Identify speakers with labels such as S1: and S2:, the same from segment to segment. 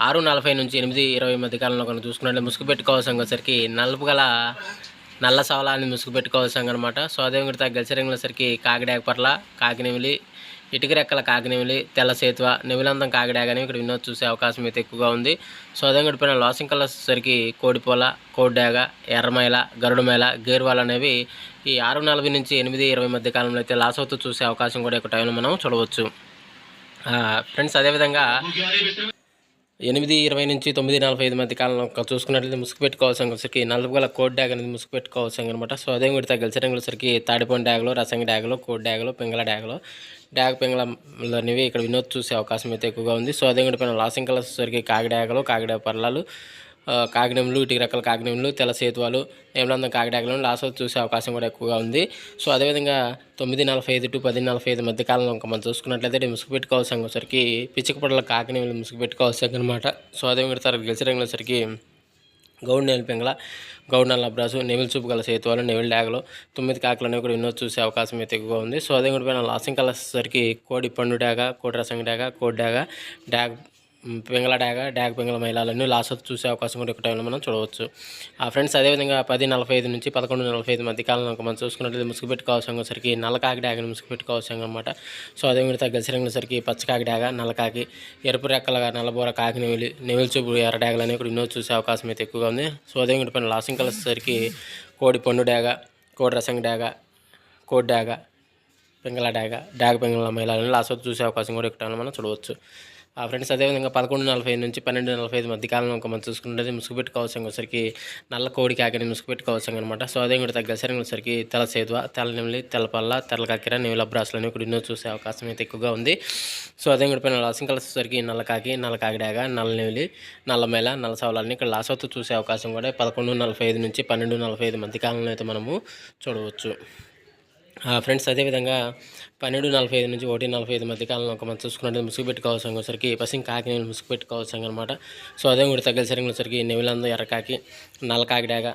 S1: 6:40 నుంచి 8:20 మధ్య కాలంలో కనుక చూసుకున్నట్లయితే ముసుగు పెట్టుకోవాల్సిన వచ్చేసరికి నలుపు గల నల్ల సవలాన్ని ముసుగు పెట్టుకోవాల్సిన అనమాట. సో అదేవిధంగా గెలిసరింగులసరికి కాకిడాకపర్ల, కాకినెమిలి, ఇటుక రెక్కల కాకినెమిలి, తెల్ల సేతువ, నెమిలందం కాకిడాగని ఇక్కడ వినోద్ చూసే అవకాశం అయితే ఎక్కువగా ఉంది. సో అదేవిధంగా పైన లాసింగ్ కలర్సరికి కోడిపోల, కోడిడాగ, ఎర్రమైల, గరుడమైల, గేర్వాల్ అనేవి ఈ 6:40 నుంచి 8:20 మధ్య కాలంలో అయితే లాస్ అవుతూ చూసే అవకాశం కూడా ఒక టైంలో మనం చూడవచ్చు ఫ్రెండ్స్. అదేవిధంగా 8:20 నుంచి 9:45 మధ్య కాలంలో చూసుకున్నట్లయితే ముసుగు పెట్టుకోవాల్సిన వచ్చరికి నలుపు గల కోడ్ డ్యాగ్ అనేది ముసుగు పెట్టుకోవాల్సిన అనమాట. సో అదే కూడా గెలిచే రంగులసరికి తాడిపోయిన డ్యాగ్లో, రసంగి డ్యాగ్లో, కోడ్ డ్యాగ్లో, పింగళ డ్యాగ్లో, డ్యాగ్ పింగళ అనేవి ఇక్కడ వినోద్ చూసే అవకాశం అయితే ఎక్కువగా ఉంది. సో అదే కూడా పైన లాసింగ్ కలర్స్ వచ్చరికి కాకిడాగలు, కాకిడా పర్లాలు, కాకినెములు, ఇటుక రకాల కాకినెములు, తెల్ల సేతువాలు, ఏమలందం కాకిడాగలను లాస్ అవుతూ చూసే అవకాశం కూడా ఎక్కువగా ఉంది. సో అదేవిధంగా 9:45 to 10:45 మధ్య కాలంలో మనం చూసుకున్నట్లయితే ముసుగు పెట్టుకోవాల్సిన వచ్చరికి పిచ్చిక పొడల కాకినెములు ముసుగు పెట్టుకోవాల్సిన అనమాట. సో అదేవిధంగా గెలిచే రంగులసరికి గౌడ్ నెల పింగళ, గౌడ్ నల్ల అబ్రాసు, నెమిలి చూపు గల సేతువాలు, నెమిలి డ్యాగలు, 9 కాకులు అనేవి కూడా వినోద్ చూసే అవకాశం అయితే ఎక్కువగా ఉంది. సో అదే కూడా లాసింగ్ కలర్స్ సరికి కోడి పండు డ్యాగ, కోడి రసంగి డ్యాగ, కోడి డ్యాగ, డ్యాగ్ పింగళ డ్యాగ, డ్యాగ్ పింగళ మైలాలన్నీ లాస్ అవుతూ చూసే అవకాశం కూడా ఒక టైంలో మనం చూడవచ్చు ఫ్రెండ్స్. అదేవిధంగా 10:45 నుంచి 11:45 మధ్య కాలంలో మనం చూసుకున్నట్లయితే ముసుగు పెట్టుకోవాల్సిన సరికి నల్ల కాకి డ్యాగని ముసుగు పెట్టుకోవాల్సిన అనమాట. సో అదేవిధంగా గెలిచిన సరికి పచ్చకాకి డ్యాగ, నల్లకాకి, ఎరుపు రెక్కల నల్లబోర కాకి నెమిలి చూపు ఎర్ర డ్యాగలు అనేవి కూడా వినోద్ చూసే అవకాశం అయితే ఎక్కువగా ఉంది. సో అదేవిధంగా పైన లాసింగ్ కలర్స్ సరికి కోడి పండు డ్యాగ, కోడి రసంగి డ్యాగ, కోడి డ్యాగ, పింగళ డ్యాగ, డ్యాగ్ పింగళ మైలాలని లాస్ అవుతూ చూసే అవకాశం కూడా ఒక టైంలో మనం చూడవచ్చు ఫ్రెండ్స్. అదేవిధంగా 11:45 నుంచి 12:45 మధ్య కాలంలో మనం చూసుకున్నట్లయితే ముసుగు పెట్టుకోవాల్సిన వచ్చరికి నల్ల కోడి కాకిని ముసుగు పెట్టుకోవాల్సిన అనమాట. సో అదే కూడా తగ్గసరికి వచ్చరికి తెల్ల సేతువ, తెల్ల నెమిలి, తెల్లపల్ల, తెల్ల కక్కిర, నెమిలి అబ్రాసులు అనేవి కూడా ఎన్నో చూసే అవకాశం అయితే ఎక్కువగా ఉంది. సో అదే కూడా పైన లాసింగ్ కలర్స్ వచ్చరికి నల్ల కాకి డాగ, నల్ల నెమిలి, నల్లమేల, నల్ల సవలాన్ని ఇక్కడ లాస్ అవుతూ చూసే అవకాశం కూడా 11:45 నుంచి 12:45 మధ్య కాలంలో అయితే మనము చూడవచ్చు ఫ్రెండ్స్. అదేవిధంగా 12:45 నుంచి 1:45 మధ్య కాలంలో మనం చూసుకున్నట్టు ముసుగు పెట్టుకోవాల్సిన వచ్చరికి పసింగ్ కాకి ముసుగు పెట్టుకోవాల్సిన అనమాట. సో అదే కూడా తగ్గసరికి వచ్చరికి నెమిలందం ఎర్రకాకి, నల్ల కాకి డాగ,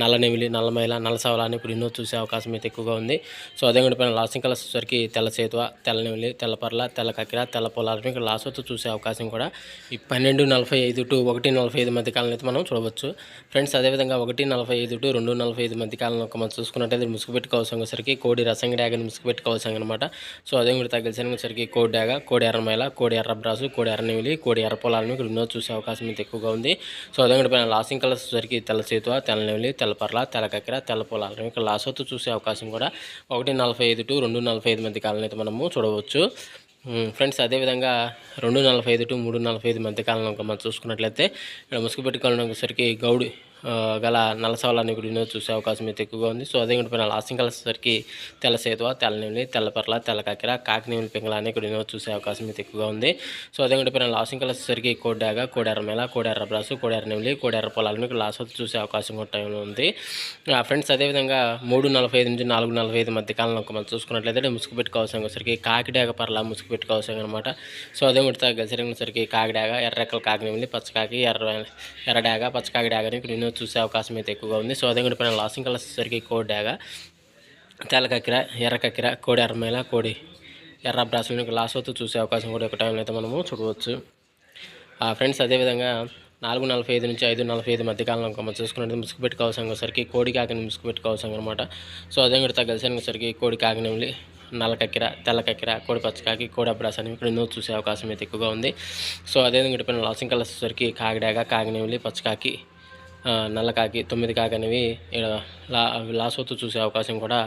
S1: నల్ల నెమిలి, నల్లమైల, నల్ల సవలాన్ని ఇప్పుడు ఎన్నో చూసే అవకాశం అయితే ఎక్కువగా ఉంది. సో అదే కూడా పైన లాసింగ్ కలర్స్ వచ్చరికి తెల్ల సేతువ, తెల్ల నెమిలి, తెల్ల పర్ల, తెల్ల కక్కిర, తెల్ల పొలాలని ఇక్కడ లాస్ అవుతూ చూసే అవకాశం కూడా ఈ 12:45 to 1:45 మధ్య కాలంలో అయితే మనం చూడవచ్చు ఫ్రెండ్స్. అదేవిధంగా 1:45 to 2:45 మధ్య కాలంలో మనం చూసుకున్నట్టయితే ముసుగు పెట్టుకోవాల్సిన వచ్చరికి కోడి రసంగి డ్యాగని ముసుగు పెట్టుకోవాల్సిన అనమాట. సో అదే కూడా తగ్గిన వచ్చరికి కోడి డ్యాగ, కోడి ఎర్రమైల, కోడి ఎర్ర బ్రాసు, కోడి ఎర్ర నెమిలి, కోడి ఎర్ర పొలాలని ఇక్కడ ఎన్నో చూసే అవకాశం అయితే ఎక్కువగా ఉంది. సో అదే కూడా పైన లాసింగ్ కలర్స్ వచ్చరికి తెల్ల సేతువ, తెల్ల నెమిలి, తెల్ల పర్ల, తెల్ల కక్కిర, తెల్ల పొలాలను ఇక్కడ లాస్ అవుతూ చూసే అవకాశం కూడా 1:45 to 2:45 మధ్య కాలంలో అయితే మనము చూడవచ్చు ఫ్రెండ్స్. అదేవిధంగా 2:45 to 3:45 మధ్య కాలంలో మనం చూసుకున్నట్లయితే ఇక్కడ ముసుగు పెట్టుకోవడానికి గౌడి గల నల్ల సవలాన్ని కూడా వినోద్ చూసే అవకాశం అయితే ఎక్కువగా ఉంది. సో అదే కూడా లాసింగ్ కలర్స్ సరికి తెల్ల సేతువ, తెల్ల నెమిలి, తెల్ల పర్ల, తెల్ల కక్కిర, కాకి నెమిలి పింగళాన్ని కూడా వినోద్ చూసే అవకాశం అయితే ఎక్కువగా ఉంది. సో అదే కూడా లాసింగ్ కలర్స్ సరికి కోడి డాగ, కోడి ఎర్రమేల, కోడి ఎర్ర బ్రాసు, కోడి ఎర్ర నెమిలి, కోడి ఎర్ర పొలాలను ఇక్కడ లాస్ అవుతూ చూసే అవకాశం కూడా టైంలో ఉంది ఫ్రెండ్స్. అదేవిధంగా 3:45 నుంచి 4:45 మధ్య కాలంలో మనం చూసుకున్నట్లయితే ముసుగు పెట్టుకోవాల్సిన వచ్చరికి కాకి డాగ పర్ల ముసుగు పెట్టుకోవాల్సిన అనమాట. సో అదే కూడా గెలిచిన సరికి కాకి డాగ, ఎర్రెక్కల కాకి నెమిలి, పచ్చకాకి, ఎర్ర డాగ, పచ్చకాకి డాగని ఇక్కడ చూసే అవకాశం అయితే ఎక్కువగా ఉంది. సో అదే కూడా పైన లాసింగ్ కలర్స్ సరికి కోడి డాగ, తెల్ల కక్కిర, ఎర్ర కక్కిర, కోడి ఎర్రమైల, కోడి ఎర్ర బ్రాసులను లాస్ అవుతూ చూసే అవకాశం కూడా ఒక టైంలో అయితే మనము చూడవచ్చు ఫ్రెండ్స్. అదేవిధంగా 4:45 నుంచి 5:45 మధ్య కాలంలో మనం చూసుకున్నట్టు ముసుగు పెట్టుకోవాల్సిన సరికి కోడి కాకిని ముసుగు పెట్టుకోవాల్సిన అనమాట. సో అదే కూడా తగ్గలిసిన సరికి కోడి కాకి నెమిలి, నల్ల కక్కిర, తెల్ల కక్కిర, కోడి పచ్చకాకి, కోడి అబ్రాస్ అని ఇక్కడ ఎన్నో చూసే అవకాశం అయితే ఎక్కువగా ఉంది. సో అదేవిధంగా పైన లాసింగ్ కలర్స్ సరికి కాకిడాగ, కాకి నెమిలి, పచ్చకాకి, నల్లకాకి, 9 కాకి అనేవి లాస్ అవుతూ చూసే అవకాశం కూడా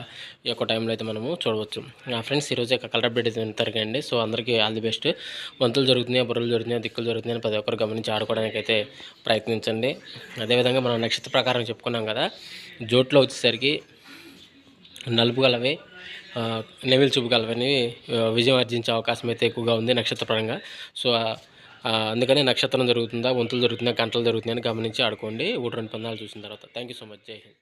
S1: ఈ యొక్క టైంలో అయితే మనము చూడవచ్చు ఫ్రెండ్స్. ఈరోజు యొక్క కలర్ అప్డేట్ అయితే తరగండి. సో అందరికీ ఆల్ ది బెస్ట్. వంతులు జరుగుతున్నాయి, బుర్రలు జరుగుతున్నాయి, దిక్కులు జరుగుతున్నాయి అని ప్రతి ఒక్కరు గమనించి ఆడుకోవడానికి అయితే ప్రయత్నించండి. అదేవిధంగా మనం నక్షత్ర ప్రకారం చెప్పుకున్నాం కదా, జోట్లో వచ్చేసరికి నలుపు గలవి, నెమిలి చూపు గలవని విజయం ఆర్జించే అవకాశం అయితే ఎక్కువగా ఉంది నక్షత్ర పరంగా. సో అందుకని నక్షత్రం జరుగుతుందా, వంతులు జరుగుతుందా, గంటలు జరుగుతున్నాయని గమనించి ఆడుకోండి 1-2 పందాలు చూసిన తర్వాత. Thank you so much. జై హింద్.